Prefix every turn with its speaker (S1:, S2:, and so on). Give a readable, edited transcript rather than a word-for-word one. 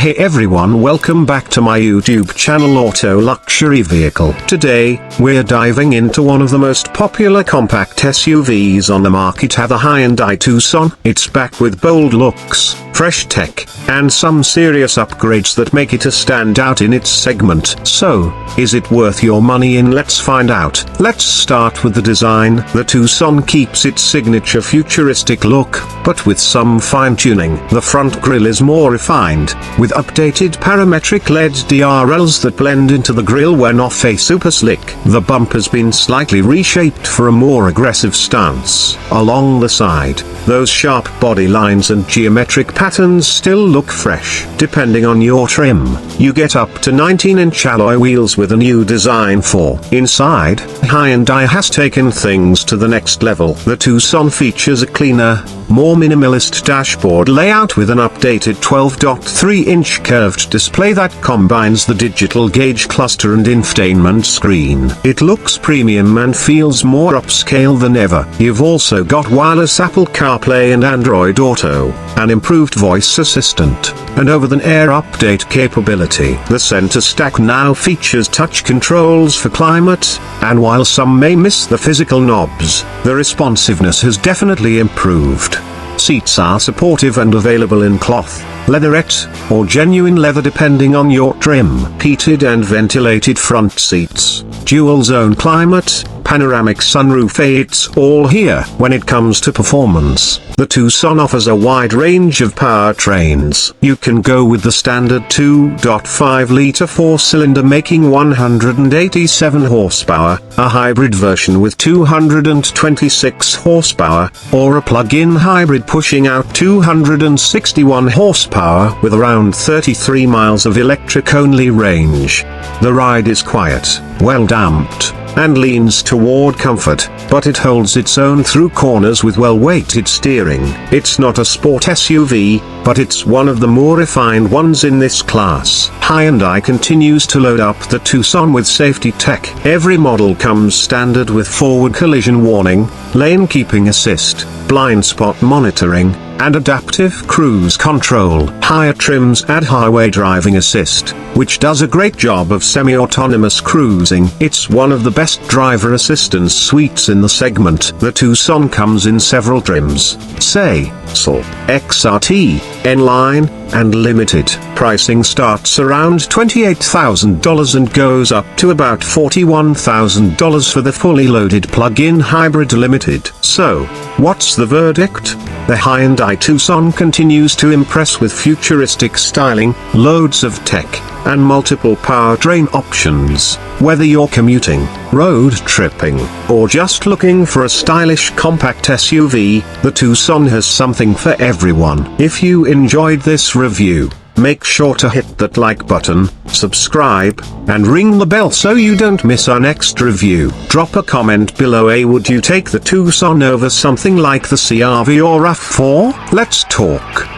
S1: Hey everyone, welcome back to my YouTube channel Auto Luxury Vehicle. Today, we're diving into one of the most popular compact SUVs on the market, the Hyundai Tucson. It's back with bold looks, fresh tech, and some serious upgrades that make it a standout in its segment. So, is it worth your money? Let's find out. Let's start with the design. The Tucson keeps its signature futuristic look, but with some fine-tuning. The front grille is more refined, with updated parametric LED DRLs that blend into the grille when off. Super slick. The bumper's been slightly reshaped for a more aggressive stance. Along the side, those sharp body lines and geometric patterns still look fresh. Depending on your trim, you get up to 19-inch alloy wheels with a new design. Inside, Hyundai has taken things to the next level. The Tucson features a cleaner, more minimalist dashboard layout with an updated 12.3-inch curved display that combines the digital gauge cluster and infotainment screen. It looks premium and feels more upscale than ever. You've also got wireless Apple CarPlay and Android Auto, an improved voice assistant, and over-the-air update capability. The center stack now features touch controls for climate, and while some may miss the physical knobs, the responsiveness has definitely improved. Seats are supportive and available in cloth, leatherette, or genuine leather depending on your trim. Heated and ventilated front seats, dual zone climate, panoramic sunroof, it's all here. When it comes to performance, the Tucson offers a wide range of powertrains. You can go with the standard 2.5-liter 4-cylinder making 187 horsepower, a hybrid version with 226 horsepower, or a plug-in hybrid pushing out 261 horsepower with around 33 miles of electric-only range. The ride is quiet, well-damped, and leans toward comfort, but it holds its own through corners with well-weighted steering. It's not a sport SUV, but it's one of the more refined ones in this class. Hyundai continues to load up the Tucson with safety tech. Every model comes standard with forward collision warning, lane keeping assist, blind spot monitoring, and adaptive cruise control. Higher trims add highway driving assist, which does a great job of semi-autonomous cruising. It's one of the best driver assistance suites in the segment. The Tucson comes in several trims, say, SL, XRT, N-Line, and Limited. Pricing starts around $28,000 and goes up to about $41,000 for the fully loaded plug-in hybrid Limited. So, what's the verdict? The Hyundai Tucson continues to impress with futuristic styling, loads of tech, and multiple powertrain options. Whether you're commuting, road tripping, or just looking for a stylish compact SUV, the Tucson has something for everyone. If you enjoyed this review, make sure to hit that like button, subscribe, and ring the bell so you don't miss our next review. Drop a comment below. Would you take the Tucson over something like the CR-V or RAV4? Let's talk.